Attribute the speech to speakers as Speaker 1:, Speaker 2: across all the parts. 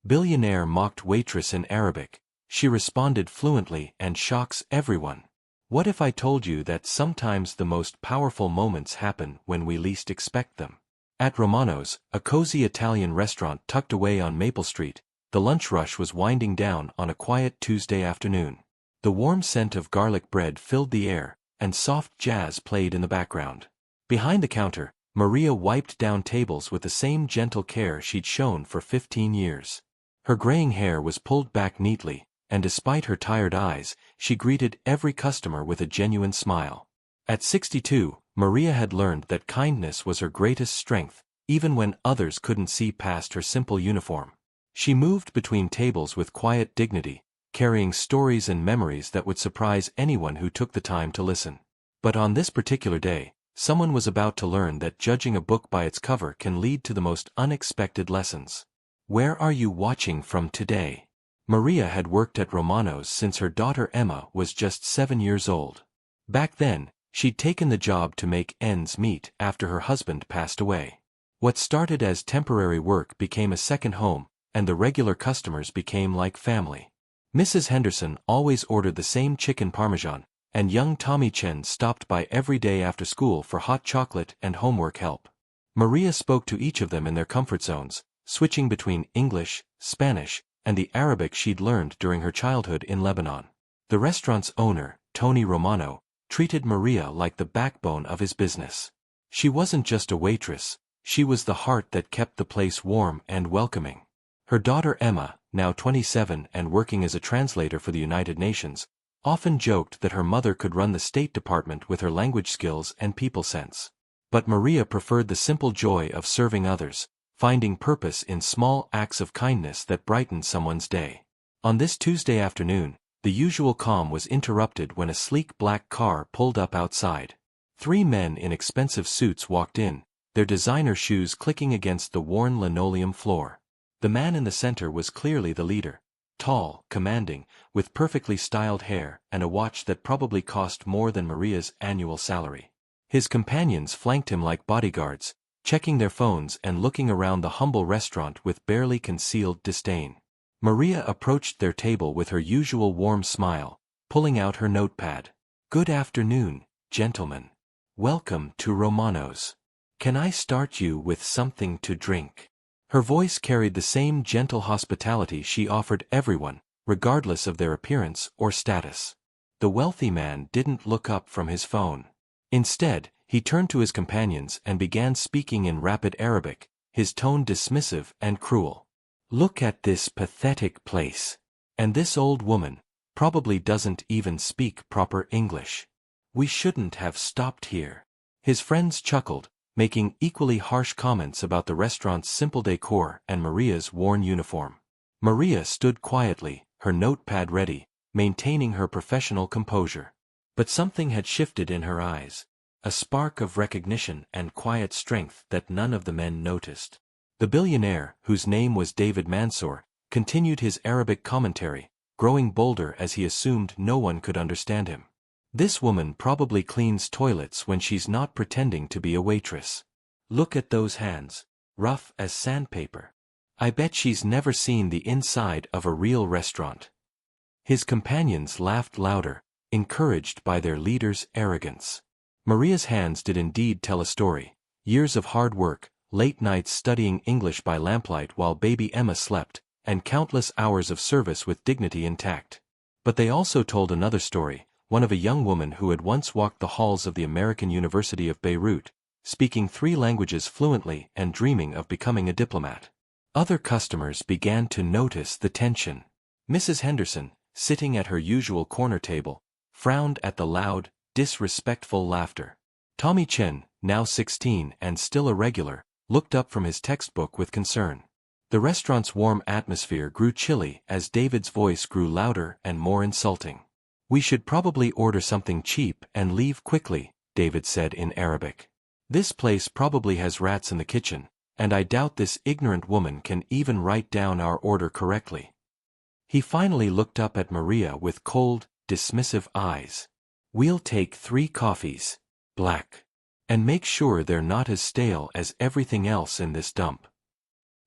Speaker 1: Billionaire mocked Waitress in Arabic. She responded fluently and shocks everyone. What if I told you that sometimes the most powerful moments happen when we least expect them? At Romano's, a cozy Italian restaurant tucked away on Maple Street, the lunch rush was winding down on a quiet Tuesday afternoon. The warm scent of garlic bread filled the air, and soft jazz played in the background. Behind the counter, Maria wiped down tables with the same gentle care she'd shown for 15 years. Her graying hair was pulled back neatly, and despite her tired eyes, she greeted every customer with a genuine smile. At 62, Maria had learned that kindness was her greatest strength, even when others couldn't see past her simple uniform. She moved between tables with quiet dignity, carrying stories and memories that would surprise anyone who took the time to listen. But on this particular day, someone was about to learn that judging a book by its cover can lead to the most unexpected lessons. Where are you watching from today? Maria had worked at Romano's since her daughter Emma was just 7 years old. Back then, she'd taken the job to make ends meet after her husband passed away. What started as temporary work became a second home, and the regular customers became like family. Mrs. Henderson always ordered the same chicken parmesan, and young Tommy Chen stopped by every day after school for hot chocolate and homework help. Maria spoke to each of them in their comfort zones, switching between English, Spanish, and the Arabic she'd learned during her childhood in Lebanon. The restaurant's owner, Tony Romano, treated Maria like the backbone of his business. She wasn't just a waitress, she was the heart that kept the place warm and welcoming. Her daughter Emma, now 27 and working as a translator for the United Nations, often joked that her mother could run the State Department with her language skills and people sense. But Maria preferred the simple joy of serving others, finding purpose in small acts of kindness that brightened someone's day. On this Tuesday afternoon, the usual calm was interrupted when a sleek black car pulled up outside. 3 men in expensive suits walked in, their designer shoes clicking against the worn linoleum floor. The man in the center was clearly the leader, tall, commanding, with perfectly styled hair and a watch that probably cost more than Maria's annual salary. His companions flanked him like bodyguards, checking their phones and looking around the humble restaurant with barely concealed disdain. Maria approached their table with her usual warm smile, pulling out her notepad. "Good afternoon, gentlemen. Welcome to Romano's. Can I start you with something to drink?" Her voice carried the same gentle hospitality she offered everyone, regardless of their appearance or status. The wealthy man didn't look up from his phone. Instead, he turned to his companions and began speaking in rapid Arabic, his tone dismissive and cruel. "Look at this pathetic place. And this old woman probably doesn't even speak proper English. We shouldn't have stopped here." His friends chuckled, making equally harsh comments about the restaurant's simple decor and Maria's worn uniform. Maria stood quietly, her notepad ready, maintaining her professional composure. But something had shifted in her eyes. A spark of recognition and quiet strength that none of the men noticed. The billionaire, whose name was David Mansour, continued his Arabic commentary, growing bolder as he assumed no one could understand him. "This woman probably cleans toilets when she's not pretending to be a waitress. Look at those hands, rough as sandpaper. I bet she's never seen the inside of a real restaurant." His companions laughed louder, encouraged by their leader's arrogance. Maria's hands did indeed tell a story. Years of hard work, late nights studying English by lamplight while baby Emma slept, and countless hours of service with dignity intact. But they also told another story, one of a young woman who had once walked the halls of the American University of Beirut, speaking 3 languages fluently and dreaming of becoming a diplomat. Other customers began to notice the tension. Mrs. Henderson, sitting at her usual corner table, frowned at the loud, disrespectful laughter. Tommy Chen, now 16 and still a regular, looked up from his textbook with concern. The restaurant's warm atmosphere grew chilly as David's voice grew louder and more insulting. "We should probably order something cheap and leave quickly," David said in Arabic. "This place probably has rats in the kitchen, and I doubt this ignorant woman can even write down our order correctly." He finally looked up at Maria with cold, dismissive eyes. "We'll take 3 coffees, black. And make sure they're not as stale as everything else in this dump."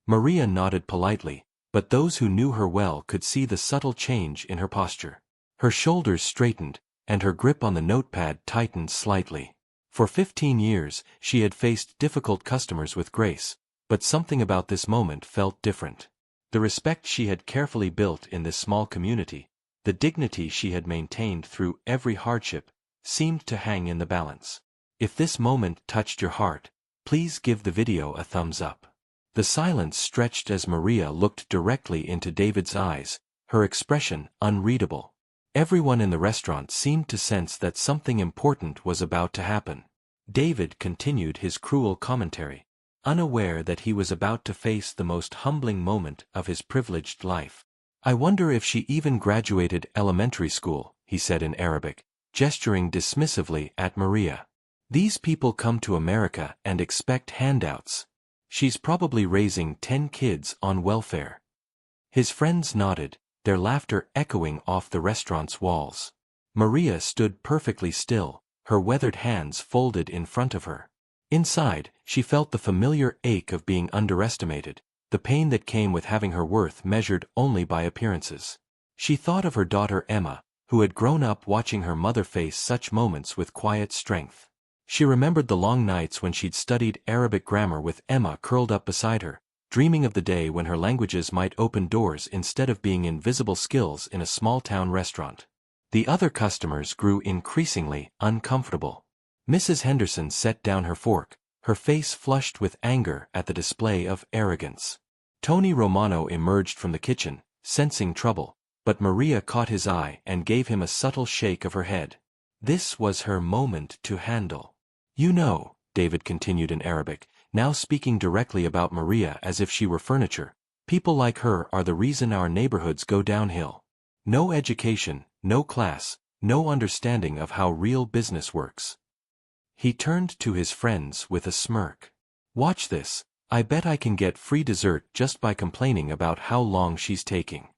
Speaker 1: Maria nodded politely, but those who knew her well could see the subtle change in her posture. Her shoulders straightened, and her grip on the notepad tightened slightly. For 15 years, she had faced difficult customers with grace, but something about this moment felt different. The respect she had carefully built in this small community, the dignity she had maintained through every hardship, seemed to hang in the balance. If this moment touched your heart, please give the video a thumbs up. The silence stretched as Maria looked directly into David's eyes, her expression unreadable. Everyone in the restaurant seemed to sense that something important was about to happen. David continued his cruel commentary, unaware that he was about to face the most humbling moment of his privileged life. "I wonder if she even graduated elementary school," he said in Arabic, gesturing dismissively at Maria. "These people come to America and expect handouts. She's probably raising 10 kids on welfare." His friends nodded, their laughter echoing off the restaurant's walls. Maria stood perfectly still, her weathered hands folded in front of her. Inside, she felt the familiar ache of being underestimated, the pain that came with having her worth measured only by appearances. She thought of her daughter Emma, who had grown up watching her mother face such moments with quiet strength. She remembered the long nights when she'd studied Arabic grammar with Emma curled up beside her, dreaming of the day when her languages might open doors instead of being invisible skills in a small-town restaurant. The other customers grew increasingly uncomfortable. Mrs. Henderson set down her fork, her face flushed with anger at the display of arrogance. Tony Romano emerged from the kitchen, sensing trouble, but Maria caught his eye and gave him a subtle shake of her head. This was her moment to handle. "You know," David continued in Arabic, now speaking directly about Maria as if she were furniture, "people like her are the reason our neighborhoods go downhill. No education, no class, no understanding of how real business works." He turned to his friends with a smirk. "Watch this, I bet I can get free dessert just by complaining about how long she's taking."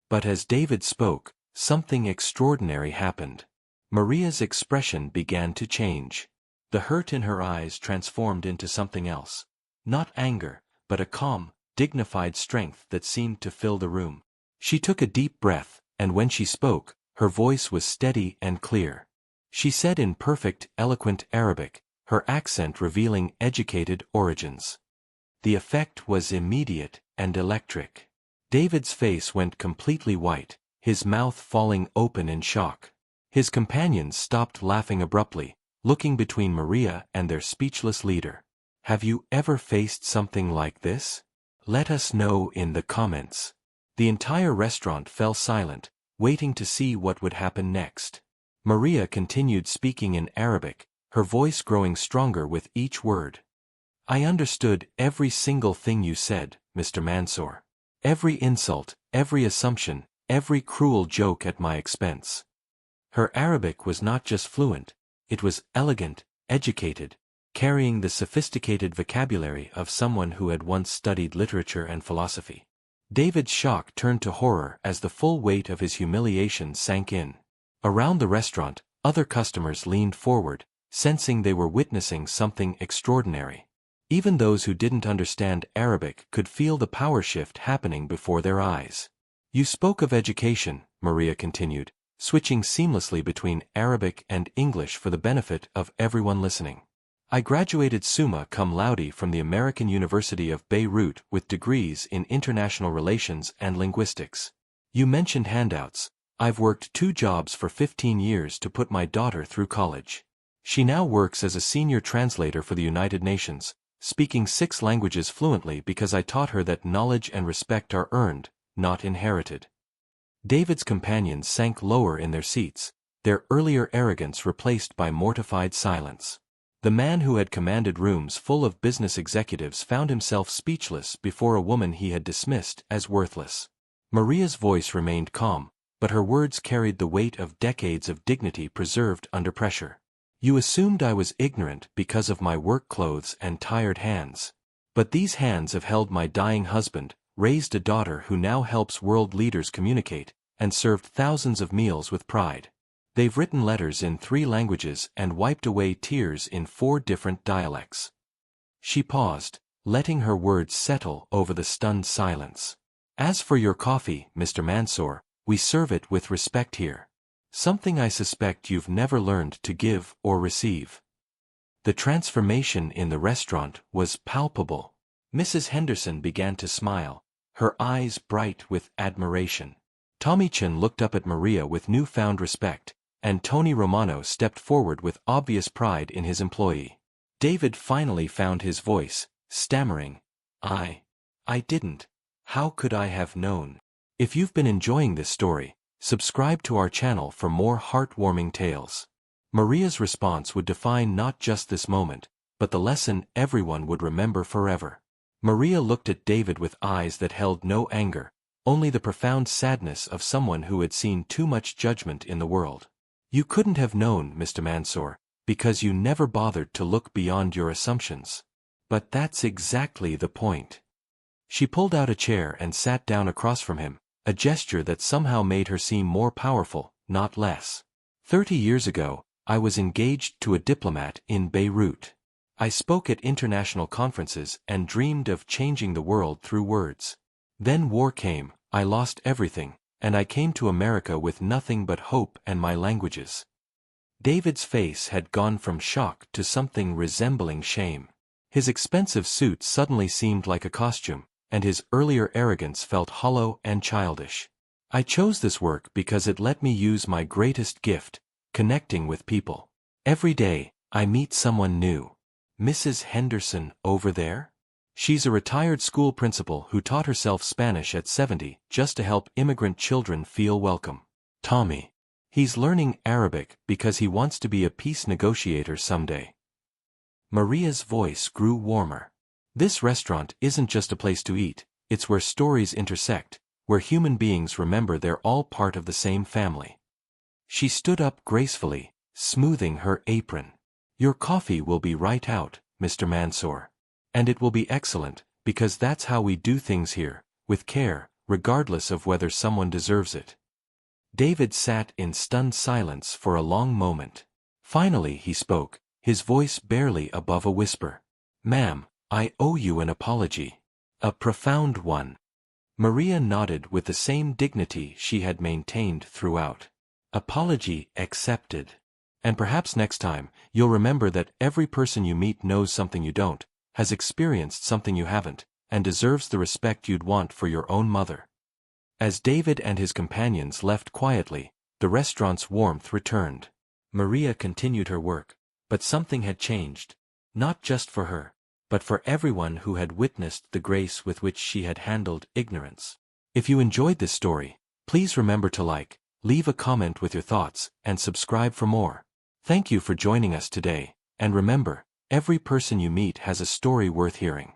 Speaker 1: But as David spoke, something extraordinary happened. Maria's expression began to change. The hurt in her eyes transformed into something else. Not anger, but a calm, dignified strength that seemed to fill the room. She took a deep breath, and when she spoke, her voice was steady and clear. She said in perfect, eloquent Arabic, her accent revealing educated origins. The effect was immediate and electric. David's face went completely white, his mouth falling open in shock. His companions stopped laughing abruptly, looking between Maria and their speechless leader. "Have you ever faced something like this? Let us know in the comments." The entire restaurant fell silent, waiting to see what would happen next. Maria continued speaking in Arabic, her voice growing stronger with each word. "I understood every single thing you said, Mr. Mansour. Every insult, every assumption, every cruel joke at my expense." Her Arabic was not just fluent, it was elegant, educated, carrying the sophisticated vocabulary of someone who had once studied literature and philosophy. David's shock turned to horror as the full weight of his humiliation sank in. Around the restaurant, other customers leaned forward, sensing they were witnessing something extraordinary. Even those who didn't understand Arabic could feel the power shift happening before their eyes. "You spoke of education," Maria continued, switching seamlessly between Arabic and English for the benefit of everyone listening. "I graduated summa cum laude from the American University of Beirut with degrees in international relations and linguistics. You mentioned handouts. I've worked 2 jobs for 15 years to put my daughter through college. She now works as a senior translator for the United Nations, speaking 6 languages fluently because I taught her that knowledge and respect are earned, not inherited." David's companions sank lower in their seats, their earlier arrogance replaced by mortified silence. The man who had commanded rooms full of business executives found himself speechless before a woman he had dismissed as worthless. Maria's voice remained calm, but her words carried the weight of decades of dignity preserved under pressure. "You assumed I was ignorant because of my work clothes and tired hands. But these hands have held my dying husband, raised a daughter who now helps world leaders communicate, and served thousands of meals with pride. They've written letters in 3 languages and wiped away tears in 4 different dialects." She paused, letting her words settle over the stunned silence. As for your coffee, Mr. Mansour, we serve it with respect here. Something I suspect you've never learned to give or receive. The transformation in the restaurant was palpable. Mrs. Henderson began to smile, her eyes bright with admiration. Tommy Chin looked up at Maria with newfound respect, and Tony Romano stepped forward with obvious pride in his employee. David finally found his voice, stammering, I didn't. How could I have known? If you've been enjoying this story, subscribe to our channel for more heartwarming tales. Maria's response would define not just this moment, but the lesson everyone would remember forever. Maria looked at David with eyes that held no anger, only the profound sadness of someone who had seen too much judgment in the world. You couldn't have known, Mr. Mansour, because you never bothered to look beyond your assumptions. But that's exactly the point. She pulled out a chair and sat down across from him, a gesture that somehow made her seem more powerful, not less. 30 years ago, I was engaged to a diplomat in Beirut. I spoke at international conferences and dreamed of changing the world through words. Then war came, I lost everything, and I came to America with nothing but hope and my languages. David's face had gone from shock to something resembling shame. His expensive suit suddenly seemed like a costume, and his earlier arrogance felt hollow and childish. I chose this work because it let me use my greatest gift, connecting with people. Every day, I meet someone new. Mrs. Henderson over there? She's a retired school principal who taught herself Spanish at 70 just to help immigrant children feel welcome. Tommy. He's learning Arabic because he wants to be a peace negotiator someday. Maria's voice grew warmer. This restaurant isn't just a place to eat, it's where stories intersect, where human beings remember they're all part of the same family. She stood up gracefully, smoothing her apron. Your coffee will be right out, Mr. Mansour. And it will be excellent, because that's how we do things here, with care, regardless of whether someone deserves it. David sat in stunned silence for a long moment. Finally he spoke, his voice barely above a whisper. Ma'am, I owe you an apology. A profound one. Maria nodded with the same dignity she had maintained throughout. Apology accepted. And perhaps next time, you'll remember that every person you meet knows something you don't, has experienced something you haven't, and deserves the respect you'd want for your own mother. As David and his companions left quietly, the restaurant's warmth returned. Maria continued her work, but something had changed. Not just for her, but for everyone who had witnessed the grace with which she had handled ignorance. If you enjoyed this story, please remember to like, leave a comment with your thoughts, and subscribe for more. Thank you for joining us today, and remember, every person you meet has a story worth hearing.